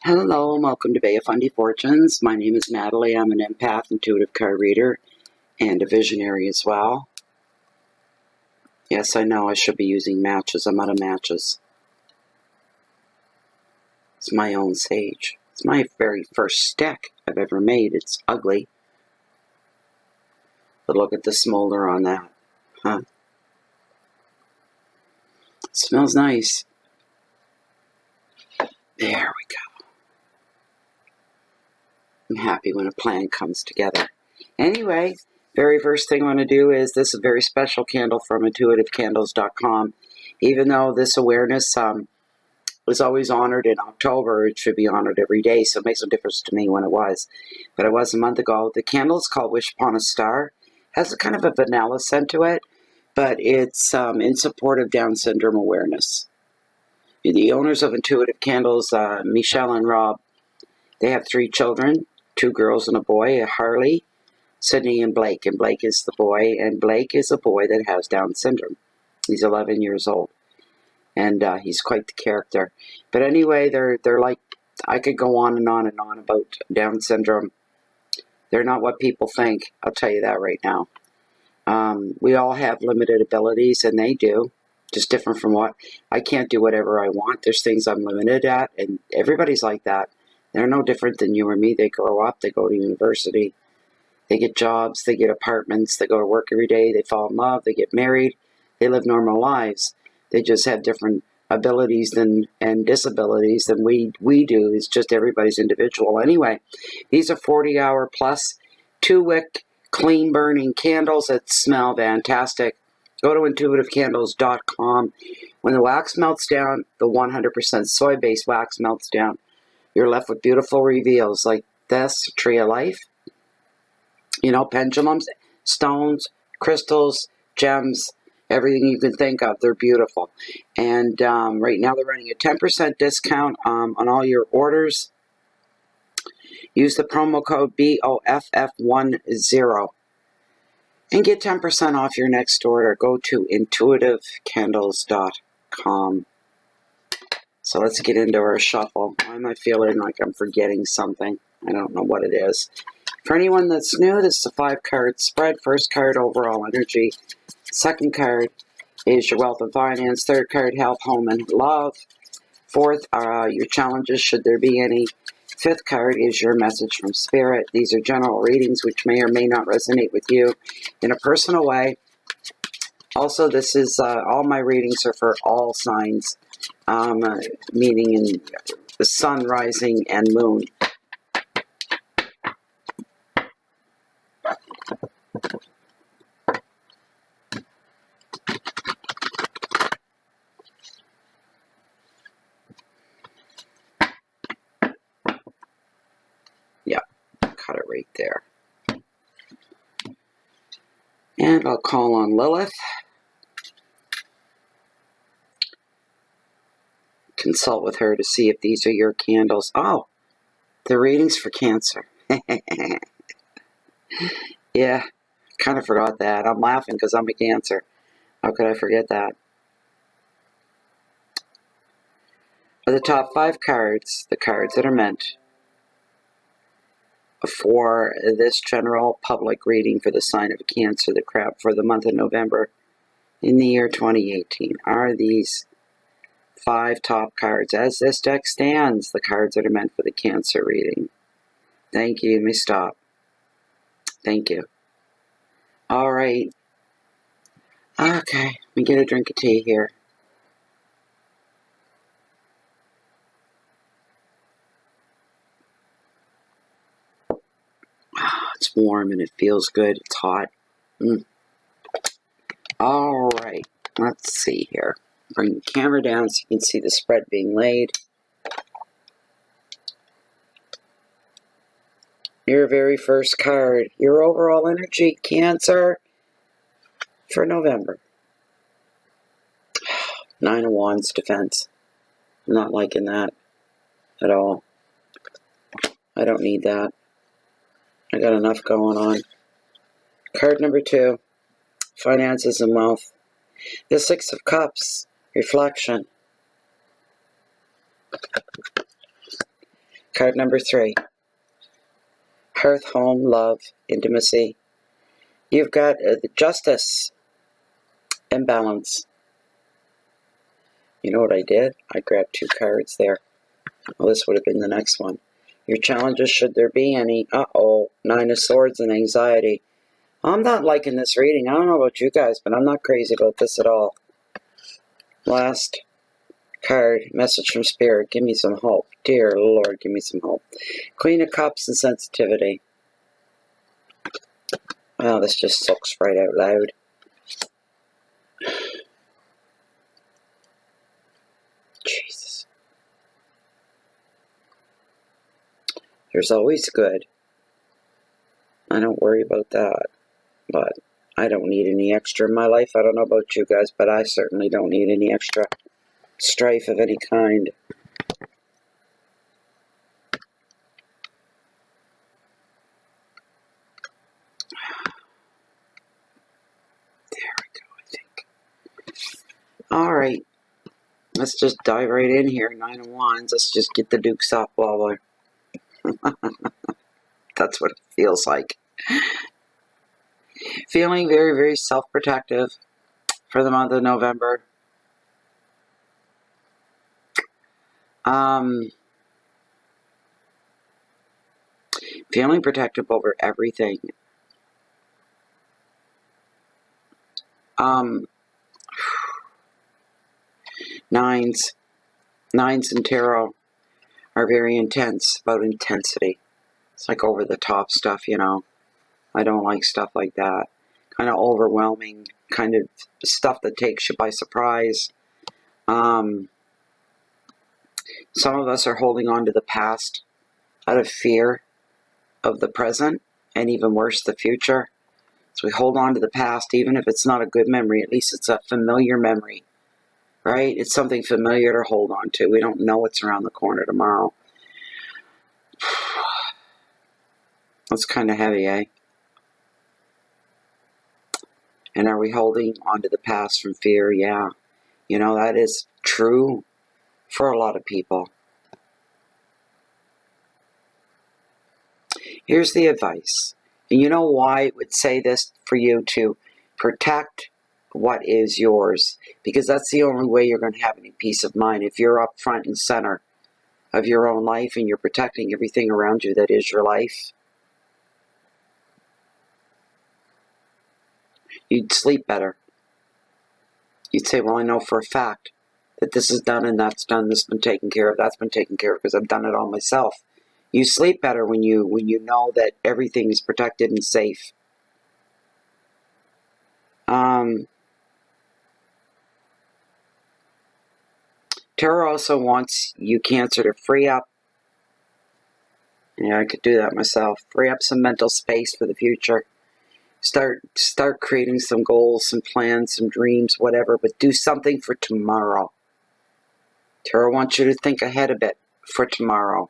Hello and welcome to Bay of Fundy Fortunes. My name is Natalie. I'm an empath, intuitive card reader, and a visionary as well. Yes, I know I should be using matches. I'm out of matches. It's my own sage. It's my very first stick I've ever made. It's ugly. But look at the smolder on that. Huh? It smells nice. There we go. I'm happy when a plan comes together. Anyway, very first thing I want to do is this is a very special candle from intuitivecandles.com. Even though this awareness was always honored in October, it should be honored every day, so it makes no difference to me when it was. But it was a month ago. The candle is called Wish Upon a Star. It has a kind of a vanilla scent to it, but it's in support of Down syndrome awareness. The owners of Intuitive Candles, Michelle and Rob, they have 3 children, 2 girls and a boy, Harley, Sydney, and Blake. And Blake is the boy, and Blake is a boy that has Down syndrome. He's 11 years old, and he's quite the character. But anyway, they're like, I could go on and on and on about Down syndrome. They're not what people think, I'll tell you that right now. We all have limited abilities, and they do. Just different from what I can't do whatever I want. There's things I'm limited at, and everybody's like that. They're no different than you or me. They grow up, they go to university, they get jobs, they get apartments, they go to work every day, they fall in love, they get married, they live normal lives. They just have different abilities and disabilities than we do. It's just everybody's individual. Anyway, these are 40-hour plus 2-wick clean burning candles that smell fantastic. Go to intuitivecandles.com. When the wax melts down, the 100% soy-based wax melts down, you're left with beautiful reveals like this, Tree of Life. You know, pendulums, stones, crystals, gems, everything you can think of. They're beautiful. And right now they're running a 10% discount on all your orders. Use the promo code BOFF10 and get 10% off your next order. Go to intuitivecandles.com. So let's get into our shuffle. Why am I feeling like I'm forgetting something? I don't know what it is. For anyone that's new, this is a 5-card spread. First card, overall energy. Second card is your wealth and finance. Third card, health, home, and love. Fourth, your challenges, should there be any. Fifth card is your message from spirit. These are general readings which may or may not resonate with you in a personal way. Also, this is all my readings are for all signs, meaning in the sun, rising, and moon. Yeah, cut it right there. And I'll call on Lilith. Consult with her to see if these are your candles. Oh, the readings for Cancer. Yeah, kind of forgot that. I'm laughing because I'm a Cancer. How could I forget that? For the top 5 cards, the cards that are meant for this general public reading for the sign of Cancer, the crap for the month of November in the year 2018, are these 5 top cards. As this deck stands, the cards that are meant for the Cancer reading. Thank you. Let me stop. Thank you. All right. Okay. Let me get a drink of tea here. It's warm and it feels good. It's hot. All right. Let's see here. Bring the camera down so you can see the spread being laid. Your very first card. Your overall energy, Cancer, for November. 9 of Wands, defense. I'm not liking that at all. I don't need that. I got enough going on. Card number 2, finances and wealth. The 6 of Cups, reflection. Card number 3. Hearth, home, love, intimacy. You've got justice and balance. You know what I did? I grabbed 2 cards there. Well, this would have been the next one. Your challenges, should there be any. 9 of Swords and anxiety. I'm not liking this reading. I don't know about you guys, but I'm not crazy about this at all. Last card, message from Spirit. Give me some hope. Dear Lord, give me some hope. Queen of Cups and sensitivity. Wow, this just sucks right out loud. Jesus. There's always good. I don't worry about that. But I don't need any extra in my life. I don't know about you guys, but I certainly don't need any extra strife of any kind. There we go, I think. Alright. Let's just dive right in here. 9 of Wands. Let's just get the dukes up while we're... That's what it feels like. Feeling very, very self-protective for the month of November. Feeling protective over everything. Nines in tarot are very intense, about intensity. It's like over the top stuff, you know. I don't like stuff like that. Kind of overwhelming, kind of stuff that takes you by surprise. Some of us are holding on to the past out of fear of the present, and even worse, the future. So we hold on to the past, even if it's not a good memory, at least it's a familiar memory, right? It's something familiar to hold on to. We don't know what's around the corner tomorrow. That's kind of heavy, eh? And are we holding on to the past from fear? Yeah. You know, that is true for a lot of people. Here's the advice. And you know why I would say this for you to protect what is yours? Because that's the only way you're going to have any peace of mind. If you're up front and center of your own life and you're protecting everything around you that is your life, you'd sleep better. You'd say, well, I know for a fact that this is done and that's done, this has been taken care of, that's been taken care of because I've done it all myself. You sleep better when you know that everything is protected and safe. Tarot also wants you, Cancer, to free up. Yeah, I could do that myself. Free up some mental space for the future. Start creating some goals, some plans, some dreams, whatever, but do something for tomorrow. Tarot wants you to think ahead a bit for tomorrow.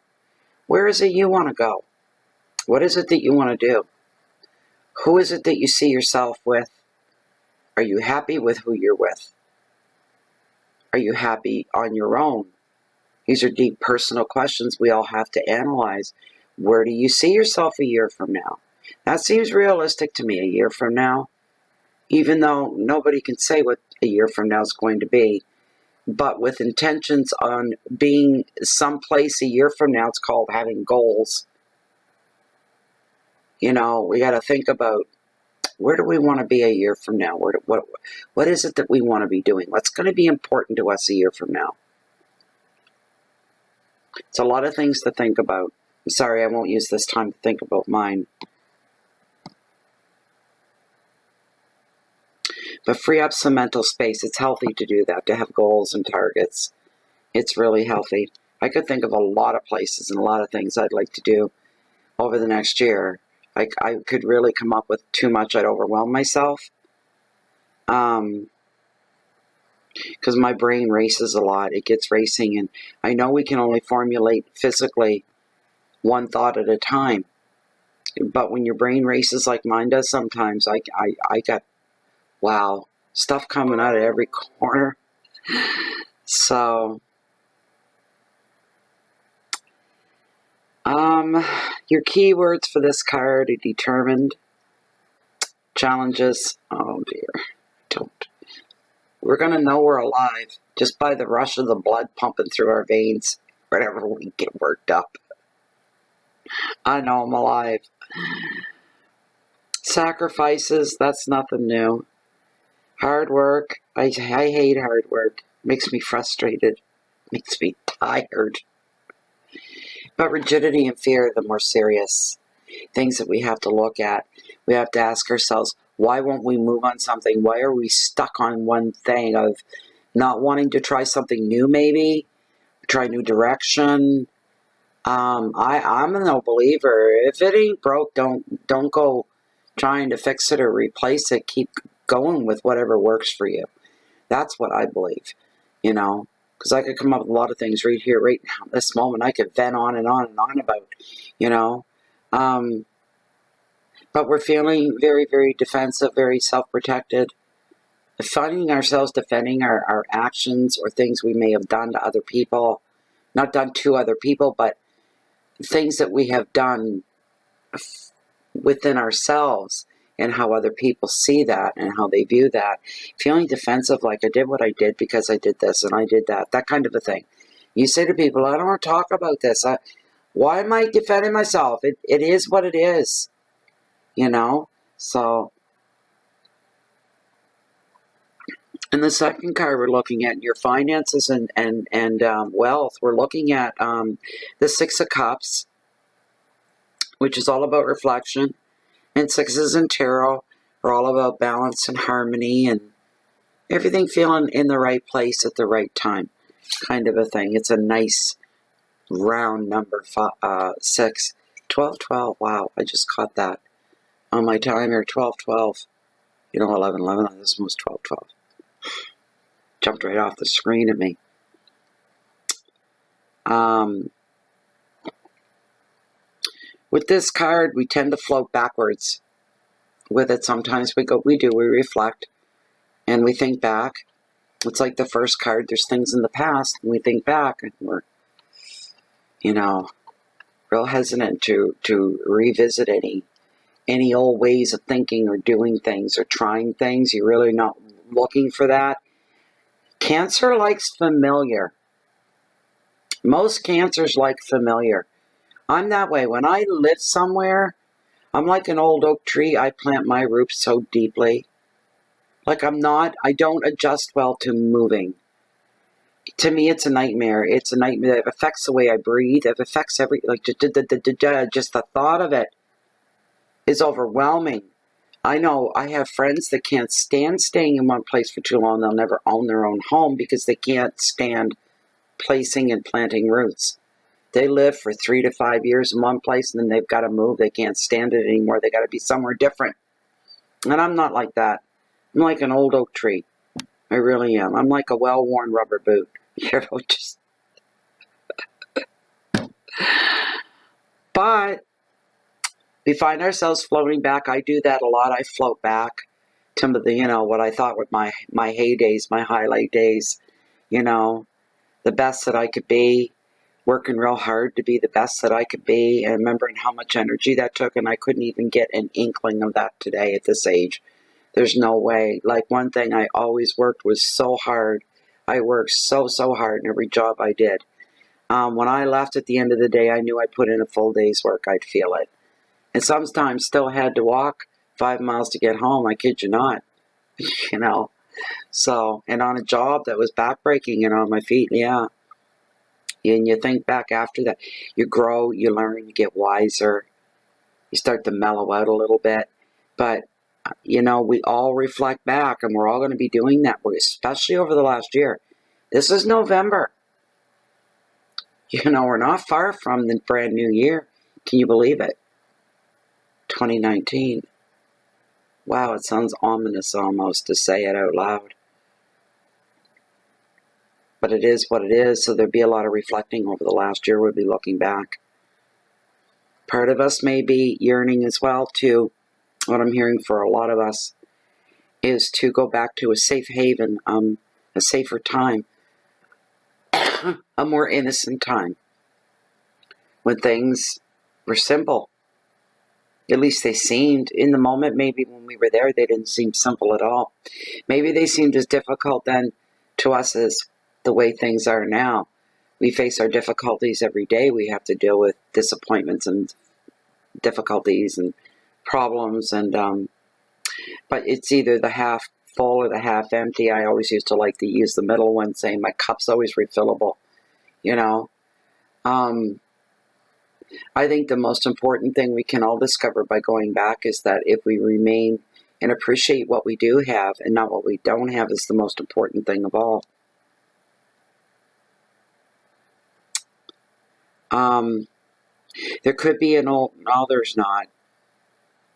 Where is it you want to go? What is it that you want to do? Who is it that you see yourself with? Are you happy with who you're with? Are you happy on your own? These are deep personal questions we all have to analyze. Where do you see yourself a year from now? That seems realistic to me, a year from now. Even though nobody can say what a year from now is going to be. But with intentions on being someplace a year from now, it's called having goals. You know, we got to think about, where do we want to be a year from now? What is it that we want to be doing? What's going to be important to us a year from now? It's a lot of things to think about. I'm sorry, I won't use this time to think about mine. But free up some mental space. It's healthy to do that, to have goals and targets. It's really healthy. I could think of a lot of places and a lot of things I'd like to do over the next year. I could really come up with too much. I'd overwhelm myself. Because my brain races a lot. It gets racing. And I know we can only formulate physically one thought at a time. But when your brain races like mine does sometimes, I got, wow, stuff coming out of every corner. So Your keywords for this card are determined. Challenges. Oh dear. Don't. We're going to know we're alive just by the rush of the blood pumping through our veins whenever we get worked up. I know I'm alive. Sacrifices, that's nothing new. Hard work, I hate hard work. Makes me frustrated. Makes me tired. But rigidity and fear are the more serious things that we have to look at. We have to ask ourselves, why won't we move on something? Why are we stuck on one thing of not wanting to try something new maybe? Try new direction? I'm a no believer. If it ain't broke, don't go trying to fix it or replace it. Keep going with whatever works for you. That's what I believe, because I could come up with a lot of things right here, right now, this moment. I could vent on and on and on about, but we're feeling very, very defensive, very self-protected, finding ourselves defending our actions or things we may have done to other people, not done to other people, but things that we have done within ourselves and how other people see that and how they view that. Feeling defensive, like I did what I did because I did this and I did that kind of a thing. You say to people, I don't want to talk about this. Why am I defending myself? It is what it is, So, in the second card, we're looking at your finances and wealth. We're looking at the Six of Cups, which is all about reflection. And sixes in tarot are all about balance and harmony and everything feeling in the right place at the right time, kind of a thing. It's a nice round number, 6. 12-12, wow, I just caught that on my timer, 12-12. 11-11, this was 12-12. Jumped right off the screen at me. With this card, we tend to float backwards with it. Sometimes we reflect and we think back. It's like the first card. There's things in the past and we think back and we're, real hesitant to revisit any old ways of thinking or doing things or trying things. You're really not looking for that. Cancer likes familiar. Most cancers like familiar. I'm that way. When I live somewhere, I'm like an old oak tree. I plant my roots so deeply. Like I don't adjust well to moving. To me, it's a nightmare. It's a nightmare that affects the way I breathe. It affects just the thought of it is overwhelming. I know I have friends that can't stand staying in one place for too long. They'll never own their own home because they can't stand placing and planting roots. They live for 3 to 5 years in one place and then they've got to move. They can't stand it anymore. They got to be somewhere different. And I'm not like that. I'm like an old oak tree. I really am. I'm like a well-worn rubber boot. But we find ourselves floating back. I do that a lot. I float back to what I thought were my heydays, my highlight days. The best that I could be. Working real hard to be the best that I could be, and remembering how much energy that took, and I couldn't even get an inkling of that today at this age. There's no way. Like, one thing I always worked was so hard. I worked so hard in every job I did. When I left at the end of the day, I knew I put in a full day's work. I'd feel it. And sometimes still had to walk 5 miles to get home. I kid you not. So, and on a job that was backbreaking and on my feet, yeah. And you think back after that, you grow, you learn, you get wiser, you start to mellow out a little bit. But, we all reflect back, and we're all going to be doing that, especially over the last year. This is November. We're not far from the brand new year. Can you believe it? 2019. Wow, it sounds ominous almost to say it out loud. But it is what it is, so there'd be a lot of reflecting over the last year. We'll be looking back. Part of us may be yearning as well to, what I'm hearing for a lot of us, is to go back to a safe haven, a safer time, a more innocent time. when things were simple. At least they seemed. In the moment, maybe when we were there, they didn't seem simple at all. Maybe they seemed as difficult then to us as the way things are now. We face our difficulties every day. We have to deal with disappointments and difficulties and problems, and but it's either the half full or the half empty. I always used to like to use the middle one, saying my cup's always refillable. You know, I think the most important thing we can all discover by going back is that if we remain and appreciate what we do have and not what we don't have is the most important thing of all. There could be an old... No, there's not.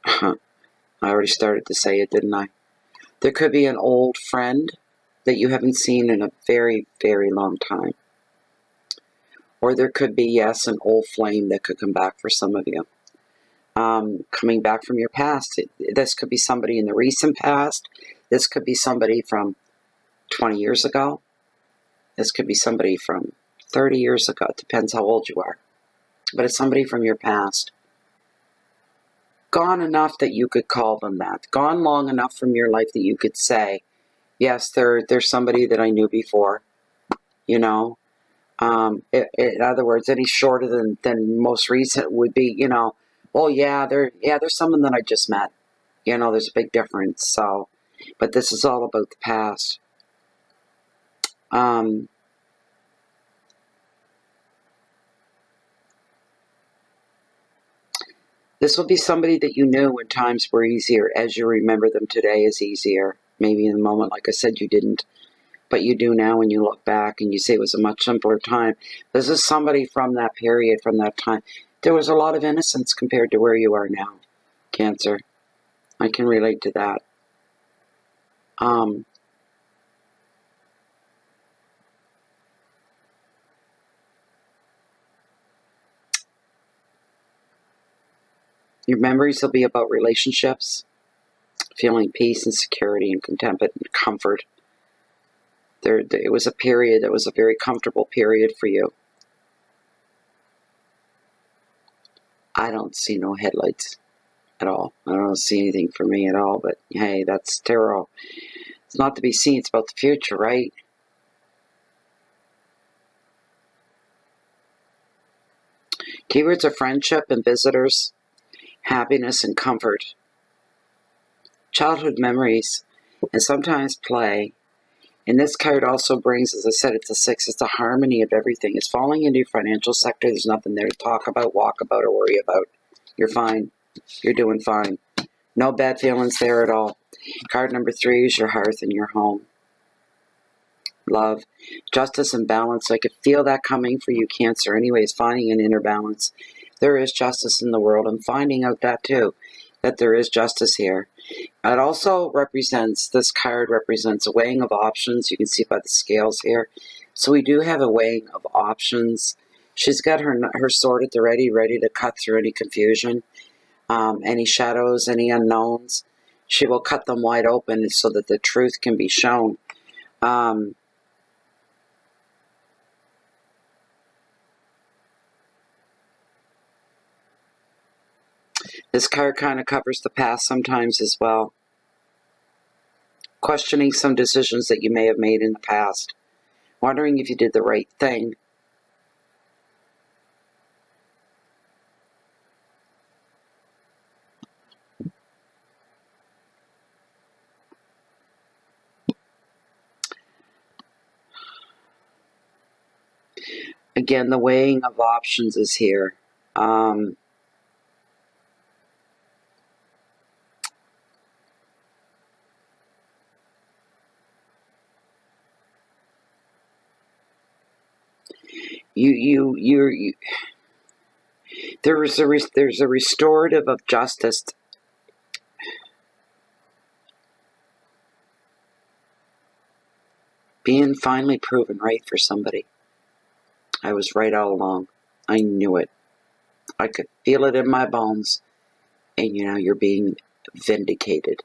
I already started to say it, didn't I? There could be an old friend that you haven't seen in a very, very long time. Or there could be, yes, an old flame that could come back for some of you. Coming back from your past. This could be somebody in the recent past. This could be somebody from 20 years ago. This could be somebody from 30 years ago. It depends how old you are. But it's somebody from your past. Gone enough that you could call them that. Gone long enough from your life that you could say, yes, they're somebody that I knew before. You know? In other words, any shorter than most recent would be, you know, oh yeah, there's someone that I just met. You know, there's a big difference. So, but this is all about the past. This will be somebody that you knew when times were easier. As you remember them today is easier. Maybe in the moment, like I said, you didn't. But you do now when you look back and you say it was a much simpler time. This is somebody from that period, from that time. There was a lot of innocence compared to where you are now, Cancer. I can relate to that. Your memories will be about relationships, feeling peace and security and contentment and comfort. It was a period that was a very comfortable period for you. I don't see no headlights at all. I don't see anything for me at all, but hey, that's tarot. It's not to be seen, it's about the future, right? Keywords are friendship and visitors, happiness and comfort, childhood memories, and sometimes play. And this card also brings, as I said, it's a 6. It's a harmony of everything. It's falling into your financial sector. There's nothing there to talk about, walk about, or worry about. You're fine. You're doing fine. No bad feelings there at all. Card number 3 is your hearth and your home. Love, justice, and balance. I could feel that coming for you, Cancer. Anyways, finding an inner balance. There is justice in the world. I'm finding out that too, that there is justice here. It also represents, this card represents a weighing of options. You can see by the scales here. So we do have a weighing of options. She's got her sword at the ready to cut through any confusion, any shadows, any unknowns. She will cut them wide open so that the truth can be shown. This card kind of covers the past sometimes as well. Questioning some decisions that you may have made in the past. Wondering if you did the right thing. Again, the weighing of options is here. There's a restorative of justice. Being finally proven right for somebody. I was right all along. I knew it. I could feel it in my bones. And you know, you're being vindicated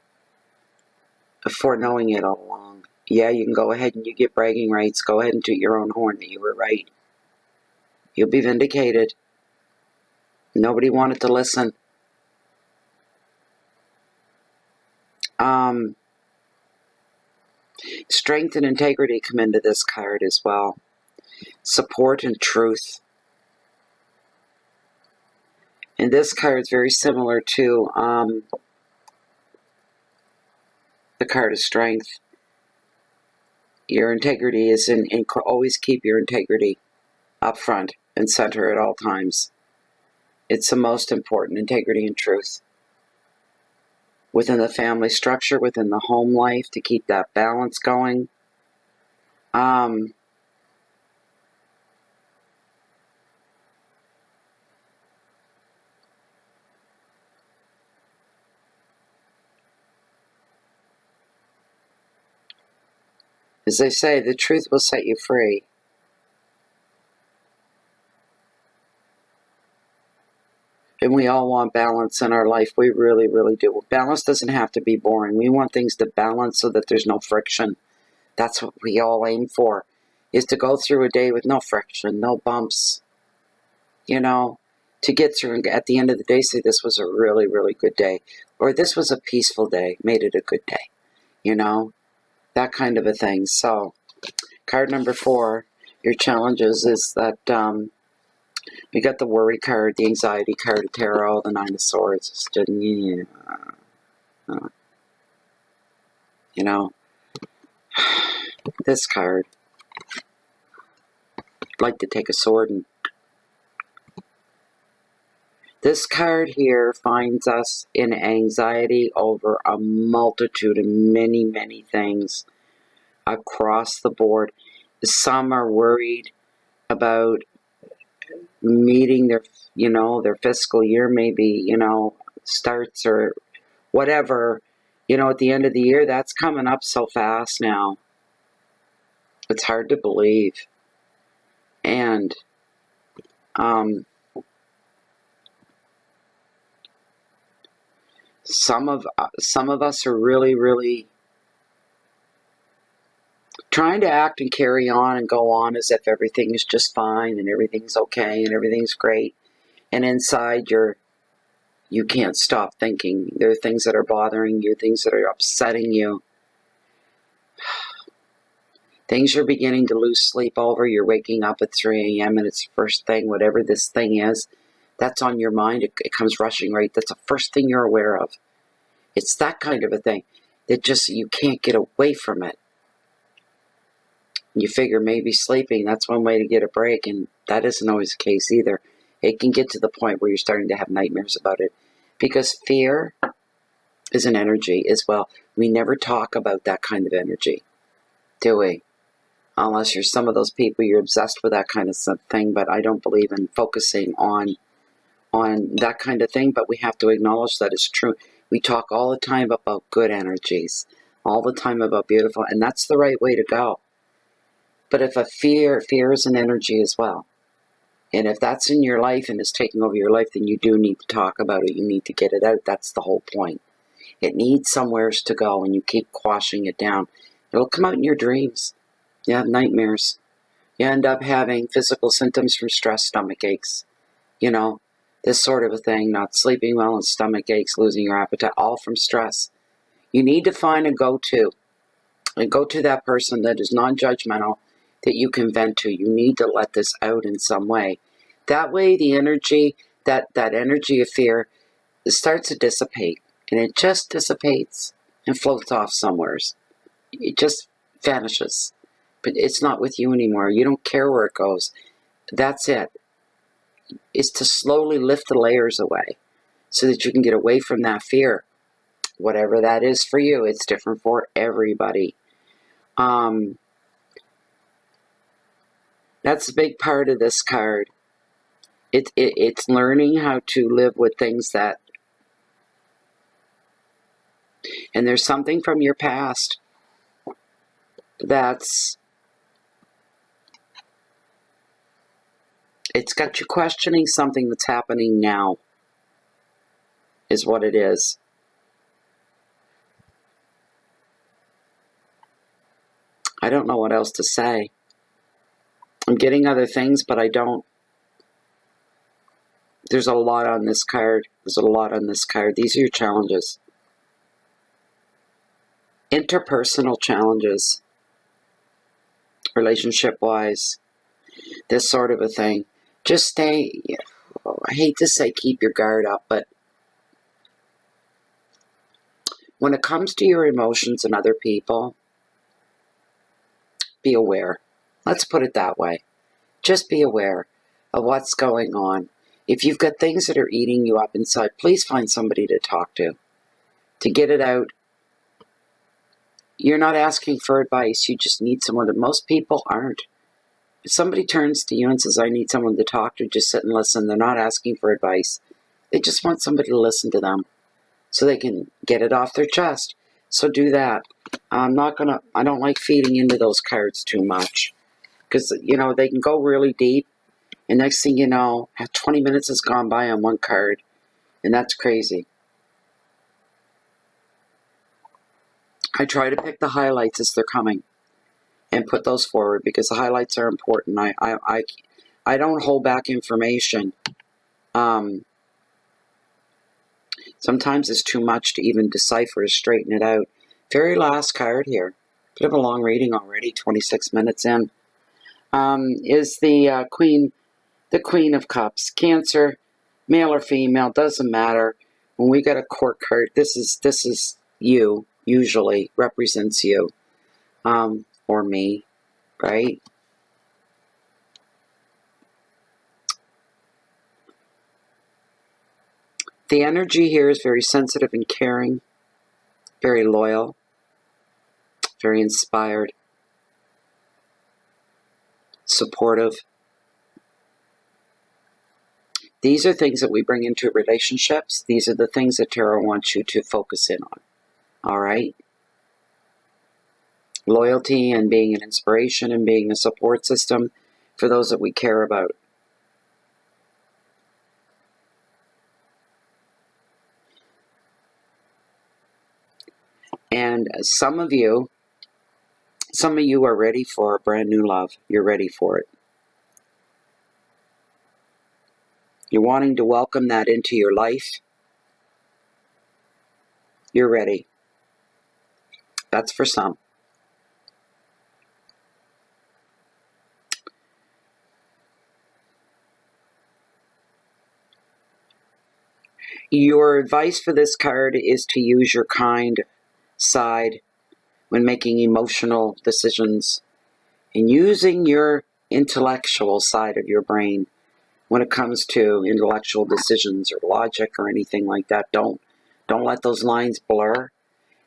for knowing it all along. Yeah, you can go ahead and you get bragging rights. Go ahead and toot your own horn that you were right. You'll be vindicated. Nobody wanted to listen. Strength and integrity come into this card as well. Support and truth. And this card is very similar to the card of strength. Your integrity is always keep your integrity up front and center at all times. It's the most important, integrity and truth. Within the family structure, within the home life, to keep that balance going. As they say, the truth will set you free. And we all want balance in our life. We really, really do. Balance doesn't have to be boring. We want things to balance so that there's no friction. That's what we all aim for, is to go through a day with no friction, no bumps, you know, to get through and at the end of the day say this was a really, really good day. Or this was a peaceful day, made it a good day, you know, that kind of a thing. So, card number 4, your challenges is that we got the worry card, the anxiety card, tarot, the 9 of Swords. You know, this card. I'd like to take a sword and... This card here finds us in anxiety over a multitude of many, many things across the board. Some are worried about meeting their, their fiscal year, maybe, starts or whatever, at the end of the year. That's coming up so fast now. It's hard to believe. And, some of us are really, really trying to act and carry on and go on as if everything is just fine and everything's okay and everything's great. And inside you can't stop thinking. There are things that are bothering you, things that are upsetting you. Things you're beginning to lose sleep over. You're waking up at 3 a.m. and it's the first thing, whatever this thing is, that's on your mind. It comes rushing right. That's the first thing you're aware of. It's that kind of a thing that just you can't get away from it. You figure maybe sleeping, that's one way to get a break, and that isn't always the case either. It can get to the point where you're starting to have nightmares about it. Because fear is an energy as well. We never talk about that kind of energy, do we? Unless you're some of those people, you're obsessed with that kind of thing, but I don't believe in focusing on that kind of thing, but we have to acknowledge that it's true. We talk all the time about good energies, all the time about beautiful, and that's the right way to go. But if fear is an energy as well. And if that's in your life and is taking over your life, then you do need to talk about it. You need to get it out. That's the whole point. It needs somewheres to go, and you keep quashing it down. It'll come out in your dreams. You have nightmares. You end up having physical symptoms from stress, stomach aches. This sort of a thing, not sleeping well and stomach aches, losing your appetite, all from stress. You need to find a go-to. And go to that person that is non-judgmental, that you can vent to. You need to let this out in some way. That way the energy, that energy of fear starts to dissipate. And it just dissipates and floats off somewheres. It just vanishes. But it's not with you anymore. You don't care where it goes. That's it. It's to slowly lift the layers away so that you can get away from that fear. Whatever that is for you, it's different for everybody. That's a big part of this card. It's learning how to live with things that... And there's something from your past that's... It's got you questioning something that's happening now, is what it is. I don't know what else to say. I'm getting other things, but I don't. There's a lot on this card. There's a lot on this card. These are your challenges. Interpersonal challenges. Relationship-wise. This sort of a thing. Just stay, I hate to say keep your guard up, but when it comes to your emotions and other people, be aware. Let's put it that way. Just be aware of what's going on. If you've got things that are eating you up inside, please find somebody to talk to get it out. You're not asking for advice. You just need someone. That most people aren't. If somebody turns to you and says, I need someone to talk to, just sit and listen. They're not asking for advice. They just want somebody to listen to them so they can get it off their chest. So do that. I don't like feeding into those cards too much because, they can go really deep. And next thing you know, 20 minutes has gone by on one card. And that's crazy. I try to pick the highlights as they're coming and put those forward because the highlights are important. I don't hold back information. Sometimes it's too much to even decipher to straighten it out. Very last card here. Bit of a long reading already, 26 minutes in. Is the Queen of Cups. Cancer, male or female, doesn't matter. When we get a court card, this is you, usually represents you, or me, right? The energy here is very sensitive and caring, very loyal, very inspired, supportive. These are things that we bring into relationships. These are the things that Tarot wants you to focus in on. All right? Loyalty and being an inspiration and being a support system for those that we care about. And some of you are ready for a brand new love. You're ready for it. You're wanting to welcome that into your life. You're ready. That's for some. Your advice for this card is to use your kind side when making emotional decisions and using your intellectual side of your brain when it comes to intellectual decisions or logic or anything like that. Don't let those lines blur,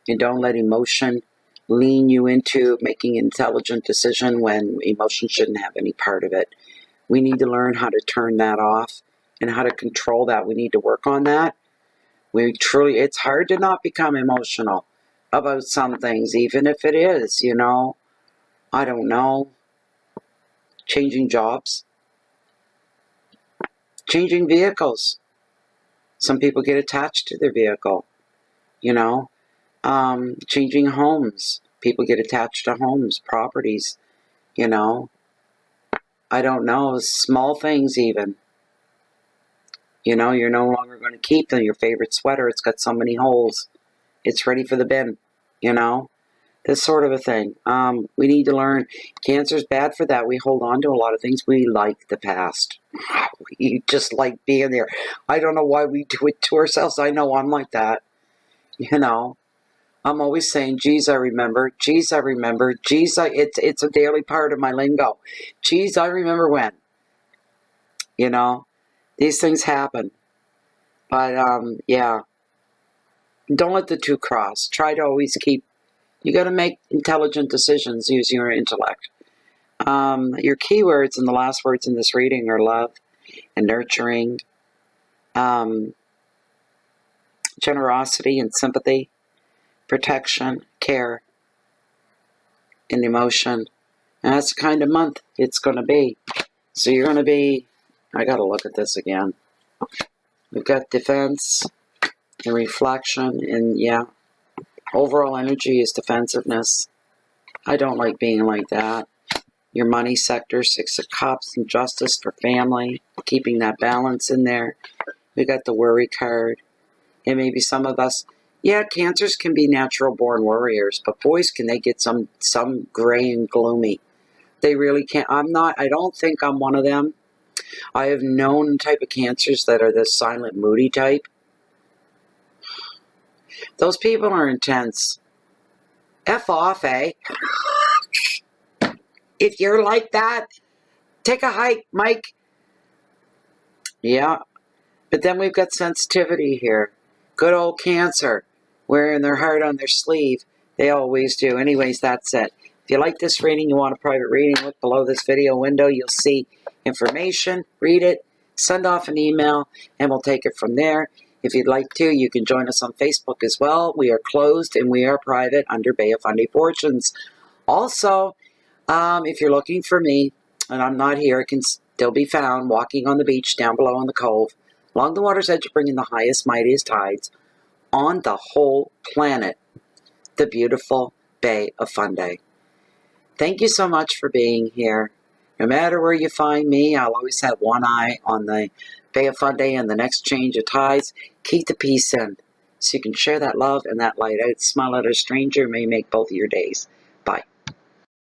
and don't let emotion lean you into making an intelligent decision when emotion shouldn't have any part of it. We need to learn how to turn that off and how to control that. We need to work on that. It's hard to not become emotional about some things, even if it is, I don't know, changing jobs, changing vehicles. Some people get attached to their vehicle, changing homes. People get attached to homes, properties, I don't know, small things even. You're no longer going to keep them. Your favorite sweater, it's got so many holes. It's ready for the bin, This sort of a thing. We need to learn. Cancer's bad for that. We hold on to a lot of things. We like the past. We just like being there. I don't know why we do it to ourselves. I know I'm like that. I'm always saying, geez, I remember. Geez, I remember. Geez, it's a daily part of my lingo. Geez, I remember when. These things happen. But, yeah. Don't let the two cross. Try to always keep. You got to make intelligent decisions using your intellect. Your keywords and the last words in this reading are love and nurturing, generosity and sympathy, protection, care, and emotion. And that's the kind of month it's going to be. So you're going to be, I got to look at this again. We've got defense and reflection, and yeah, overall energy is defensiveness. I don't like being like that. your money sector, Six of Cups, and Justice for family, keeping that balance in there. We got the worry card. And maybe some of us, yeah, Cancers can be natural born worriers, but boys, can they get some gray and gloomy. They really can't. I don't think I'm one of them. I have known type of Cancers that are the silent, moody type. Those people are intense. F off, eh? If you're like that, take a hike, Mike. Yeah, but then we've got sensitivity here. Good old Cancer, wearing their heart on their sleeve. They always do. Anyways, that's it. If you like this reading, you want a private reading, look below this video window. You'll see information. Read it. Send off an email, and we'll take it from there. If you'd like to, you can join us on Facebook as well. We are closed, and we are private under Bay of Fundy Fortunes. Also, if you're looking for me, and I'm not here, it can still be found walking on the beach down below in the cove, along the water's edge, bringing the highest, mightiest tides on the whole planet, the beautiful Bay of Fundy. Thank you so much for being here. No matter where you find me, I'll always have one eye on the Bay of Fundy and the next change of tides. Keep the peace in so you can share that love and that light out. Smile at a stranger may make both of your days. Bye.